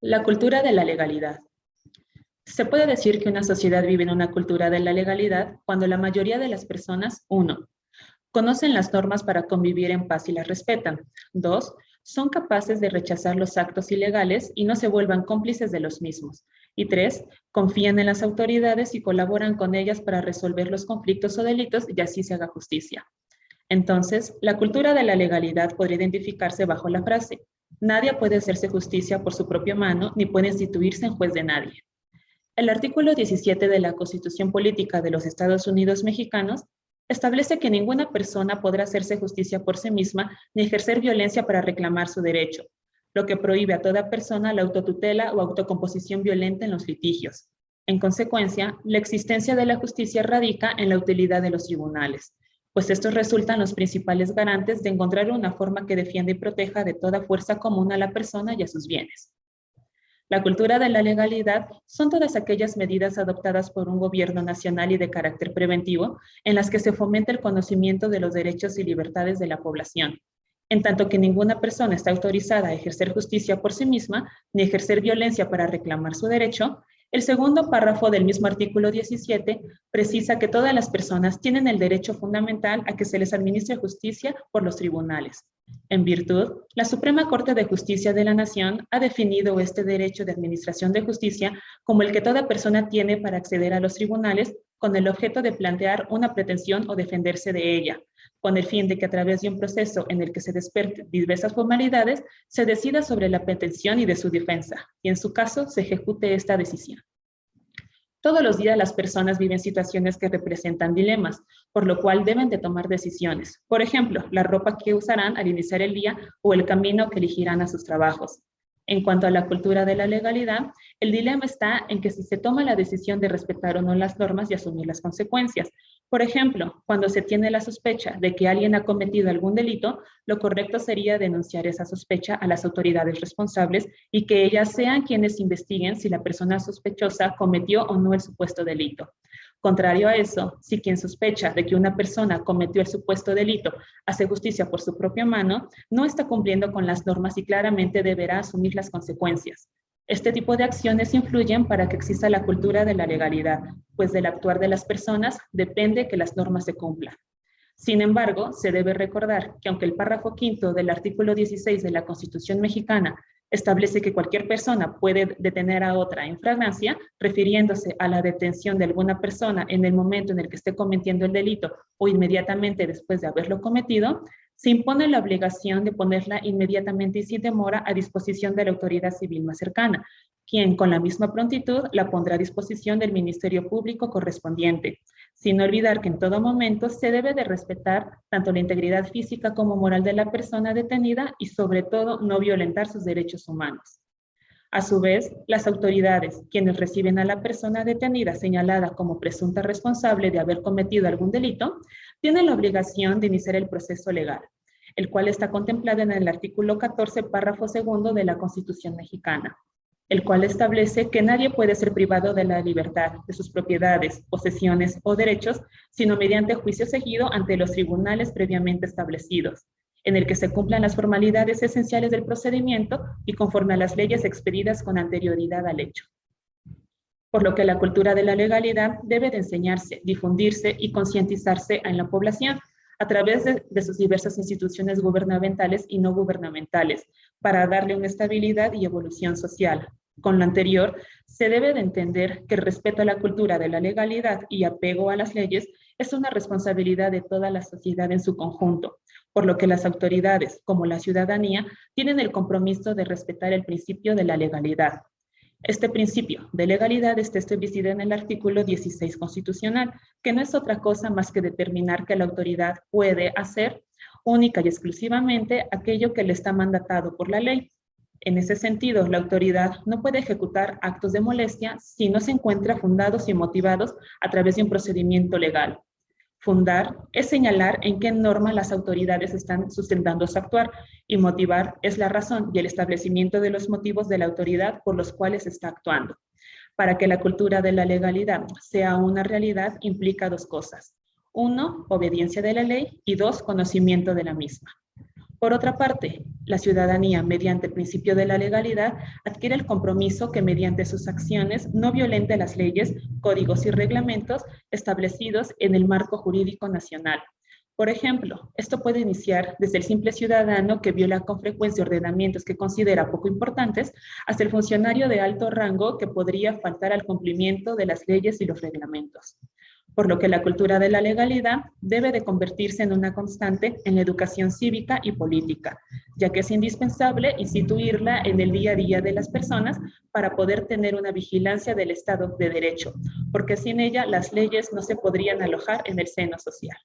La cultura de la legalidad. Se puede decir que una sociedad vive en una cultura de la legalidad cuando la mayoría de las personas, 1, conocen las normas para convivir en paz y las respetan. 2, son capaces de rechazar los actos ilegales y no se vuelvan cómplices de los mismos. Y 3, confían en las autoridades y colaboran con ellas para resolver los conflictos o delitos y así se haga justicia. Entonces, la cultura de la legalidad podría identificarse bajo la frase: nadie puede hacerse justicia por su propia mano ni puede instituirse en juez de nadie. El artículo 17 de la Constitución Política de los Estados Unidos Mexicanos establece que ninguna persona podrá hacerse justicia por sí misma ni ejercer violencia para reclamar su derecho, lo que prohíbe a toda persona la autotutela o autocomposición violenta en los litigios. En consecuencia, la existencia de la justicia radica en la utilidad de los tribunales, pues estos resultan los principales garantes de encontrar una forma que defienda y proteja de toda fuerza común a la persona y a sus bienes. La cultura de la legalidad son todas aquellas medidas adoptadas por un gobierno nacional y de carácter preventivo en las que se fomenta el conocimiento de los derechos y libertades de la población, en tanto que ninguna persona está autorizada a ejercer justicia por sí misma ni ejercer violencia para reclamar su derecho. El segundo párrafo del mismo artículo 17 precisa que todas las personas tienen el derecho fundamental a que se les administre justicia por los tribunales. En virtud, la Suprema Corte de Justicia de la Nación ha definido este derecho de administración de justicia como el que toda persona tiene para acceder a los tribunales con el objeto de plantear una pretensión o defenderse de ella, con el fin de que a través de un proceso en el que se desperten diversas formalidades, se decida sobre la pretensión y de su defensa, y en su caso se ejecute esta decisión. Todos los días las personas viven situaciones que representan dilemas, por lo cual deben de tomar decisiones. Por ejemplo, la ropa que usarán al iniciar el día o el camino que elegirán a sus trabajos. En cuanto a la cultura de la legalidad, el dilema está en que si se toma la decisión de respetar o no las normas y asumir las consecuencias. Por ejemplo, cuando se tiene la sospecha de que alguien ha cometido algún delito, lo correcto sería denunciar esa sospecha a las autoridades responsables y que ellas sean quienes investiguen si la persona sospechosa cometió o no el supuesto delito. Contrario a eso, si quien sospecha de que una persona cometió el supuesto delito hace justicia por su propia mano, no está cumpliendo con las normas y claramente deberá asumir las consecuencias. Este tipo de acciones influyen para que exista la cultura de la legalidad, pues del actuar de las personas depende que las normas se cumplan. Sin embargo, se debe recordar que aunque el párrafo 5 del artículo 16 de la Constitución mexicana establece que cualquier persona puede detener a otra en flagrancia, refiriéndose a la detención de alguna persona en el momento en el que esté cometiendo el delito o inmediatamente después de haberlo cometido, se impone la obligación de ponerla inmediatamente y sin demora a disposición de la autoridad civil más cercana, quien con la misma prontitud la pondrá a disposición del Ministerio Público correspondiente, sin olvidar que en todo momento se debe de respetar tanto la integridad física como moral de la persona detenida y sobre todo no violentar sus derechos humanos. A su vez, las autoridades, quienes reciben a la persona detenida señalada como presunta responsable de haber cometido algún delito, tienen la obligación de iniciar el proceso legal, el cual está contemplado en el artículo 14, párrafo 2 de la Constitución mexicana, el cual establece que nadie puede ser privado de la libertad, de sus propiedades, posesiones o derechos, sino mediante juicio seguido ante los tribunales previamente establecidos, en el que se cumplan las formalidades esenciales del procedimiento y conforme a las leyes expedidas con anterioridad al hecho. Por lo que la cultura de la legalidad debe de enseñarse, difundirse y concientizarse en la población a través de sus diversas instituciones gubernamentales y no gubernamentales, para darle una estabilidad y evolución social. Con lo anterior, se debe de entender que el respeto a la cultura de la legalidad y apego a las leyes es una responsabilidad de toda la sociedad en su conjunto, por lo que las autoridades, como la ciudadanía, tienen el compromiso de respetar el principio de la legalidad. Este principio de legalidad está establecido en el artículo 16 constitucional, que no es otra cosa más que determinar que la autoridad puede hacer única y exclusivamente aquello que le está mandatado por la ley. En ese sentido, la autoridad no puede ejecutar actos de molestia si no se encuentra fundados y motivados a través de un procedimiento legal. Fundar es señalar en qué norma las autoridades están sustentando su actuar y motivar es la razón y el establecimiento de los motivos de la autoridad por los cuales está actuando. Para que la cultura de la legalidad sea una realidad implica dos cosas. 1, obediencia de la ley y 2, conocimiento de la misma. Por otra parte, la ciudadanía, mediante el principio de la legalidad, adquiere el compromiso que mediante sus acciones no violente las leyes, códigos y reglamentos establecidos en el marco jurídico nacional. Por ejemplo, esto puede iniciar desde el simple ciudadano que viola con frecuencia ordenamientos que considera poco importantes, hasta el funcionario de alto rango que podría faltar al cumplimiento de las leyes y los reglamentos. Por lo que la cultura de la legalidad debe de convertirse en una constante en la educación cívica y política, ya que es indispensable instituirla en el día a día de las personas para poder tener una vigilancia del Estado de Derecho, porque sin ella las leyes no se podrían alojar en el seno social.